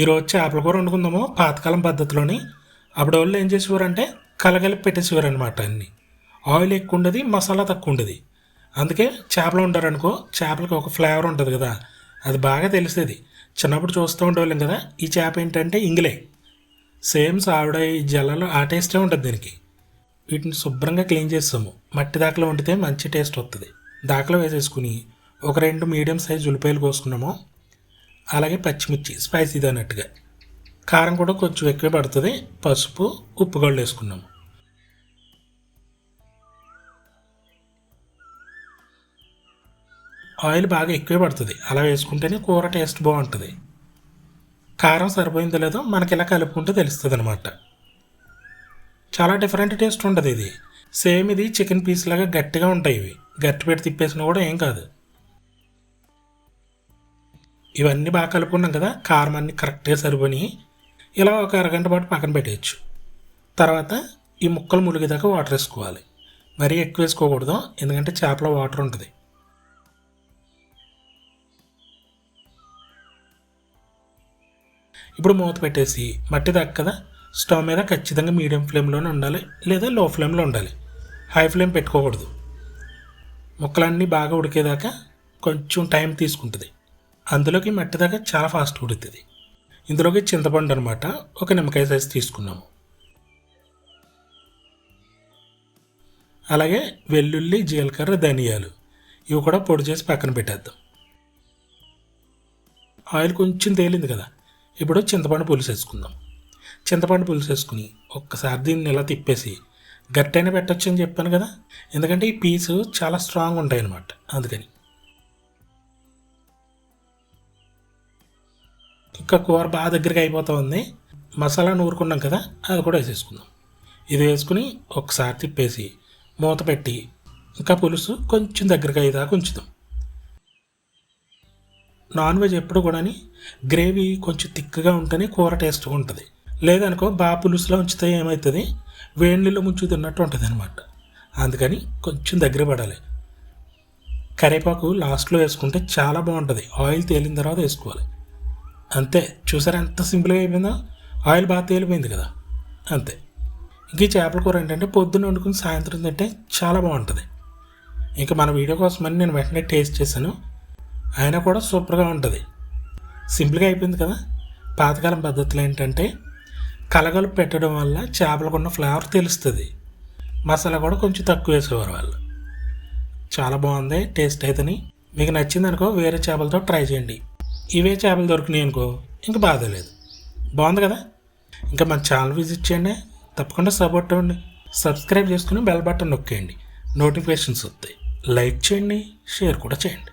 ఈరోజు చేపల కూర వండుకుందాము పాతకాలం పద్ధతిలోని. అప్పుడు వాళ్ళు ఏం చేసేవారంటే కలగలిపి పెట్టేసేవారు అనమాట. అన్నీ ఆయిల్ ఎక్కువ ఉండేది, మసాలా తక్కువ ఉండేది. అందుకే చేపలు వండారనుకో చేపలకి ఒక ఫ్లేవర్ ఉంటుంది కదా, అది బాగా తెలిసేది. చిన్నప్పుడు చూస్తూ ఉండేవాళ్ళం కదా. ఈ చేప ఏంటంటే ఇంగిలే, సేమ్ సావిడ జల్లలు ఆ టేస్టే ఉంటుంది దీనికి. వీటిని శుభ్రంగా క్లీన్ చేస్తాము. మట్టి దాకలో వండితే మంచి టేస్ట్ వస్తుంది. దాకలో వేసేసుకుని ఒక 2 మీడియం సైజ్ ఉల్లిపాయలు కోసుకున్నాము. అలాగే పచ్చిమిర్చి స్పైసీ అన్నట్టుగా, కారం కూడా కొంచెం ఎక్కువ పడుతుంది. పసుపు, ఉప్పు గళ్ళు వేసుకున్నాము. ఆయిల్ బాగా ఎక్కువే పడుతుంది, అలా వేసుకుంటేనే కూర టేస్ట్ బాగుంటుంది. కారం సరిపోయిందో లేదో మనకి ఇలా కలుపుకుంటే తెలుస్తుంది అనమాట. చాలా డిఫరెంట్ టేస్ట్ ఉంటుంది ఇది. సేమ్ ఇది చికెన్ పీస్ లాగా గట్టిగా ఉంటాయి. ఇవి గట్టి పెట్టి తిప్పేసినా కూడా ఏం కాదు. ఇవన్నీ బాగా కలుపుకున్నాం కదా, కారం అన్నీ కరెక్ట్గా సరిపోయి ఇలా ఒక అరగంట పాటు పక్కన పెట్టేయచ్చు. తర్వాత ఈ ముక్కలు ములిగేదాకా వాటర్ వేసుకోవాలి. మరీ ఎక్కువ వేసుకోకూడదు, ఎందుకంటే చేపలో వాటర్ ఉంటుంది. ఇప్పుడు మూత పెట్టేసి మట్టి దాకా కదా, స్టవ్ మీద ఖచ్చితంగా మీడియం ఫ్లేమ్లోనే ఉండాలి, లేదా లో ఫ్లేమ్లో ఉండాలి. హై ఫ్లేమ్ పెట్టుకోకూడదు. ముక్కలన్నీ బాగా ఉడికేదాకా కొంచెం టైం తీసుకుంటుంది. అందులోకి మట్టి దాకా చాలా ఫాస్ట్ ఉడుతుంది. ఇందులోకి చింతపండు అనమాట, ఒక నిమ్మకాయ సైజు తీసుకున్నాము. అలాగే వెల్లుల్లి, జీలకర్ర, ధనియాలు ఇవి కూడా పొడి చేసి పక్కన పెట్టేద్దాం. ఆయిల్ కొంచెం తేలింది కదా, ఇప్పుడు చింతపండు పులుసు వేసుకుందాం. చింతపండు పులుసు వేసుకుని ఒక్కసారి దీన్ని ఇలా తిప్పేసి గట్టైనా పెట్టచ్చు అని చెప్పాను కదా, ఎందుకంటే ఈ పీసు చాలా స్ట్రాంగ్ ఉంటాయి అన్నమాట. అందుకని ఇంకా కూర బాగా దగ్గరికి అయిపోతూ ఉంది. మసాలా నూరుకున్నాం కదా, అది కూడా వేసేసుకుందాం. ఇది వేసుకుని ఒకసారి తిప్పేసి మూత పెట్టి ఇంకా పులుసు కొంచెం దగ్గరికి అయ్యేదాకా ఉంచుదాం. నాన్ వెజ్ ఎప్పుడు కూడా గ్రేవీ కొంచెం థిక్గా ఉంటేనే కూర టేస్ట్గా ఉంటుంది. లేదనుకో బాగా పులుసులో ఉంచితే ఏమవుతుంది, వేడి నీళ్ళు ముంచు తిన్నట్టు ఉంటుంది అనమాట. అందుకని కొంచెం దగ్గర పడాలి. కరివేపాకు లాస్ట్లో వేసుకుంటే చాలా బాగుంటుంది. ఆయిల్ తేలిన తర్వాత వేసుకోవాలి. అంతే, చూసారా ఎంత సింపుల్గా అయిపోయిందో. ఆయిల్ బాగా తేలిపోయింది కదా, అంతే. ఇంక ఈ చేపల కూర ఏంటంటే పొద్దున్న వండుకుని సాయంత్రం తింటే చాలా బాగుంటుంది. ఇంకా మన వీడియో కోసమని నేను వెంటనే టేస్ట్ చేశాను, అయినా కూడా సూపర్గా ఉంటుంది. సింపుల్గా అయిపోయింది కదా. పాతకాలం పద్ధతులు ఏంటంటే కలగలుపు పెట్టడం వల్ల చేపలకు ఉన్న ఫ్లేవర్ తెలుస్తుంది. మసాలా కూడా కొంచెం తక్కువ వేసేవారు వాళ్ళు. చాలా బాగుంది టేస్ట్ అయితేని. మీకు నచ్చింది అనుకో వేరే చేపలతో ట్రై చేయండి. ఇవే చేపలు దొరికినాయి అనుకో ఇంకా బాధ లేదు. బాగుంది కదా. ఇంకా మన ఛానల్ విజిట్ చేయండి, తప్పకుండా సపోర్ట్ ఇవ్వండి. సబ్స్క్రైబ్ చేసుకుని బెల్ బటన్ నొక్కేయండి, నోటిఫికేషన్స్ వస్తాయి. లైక్ చేయండి, షేర్ కూడా చేయండి.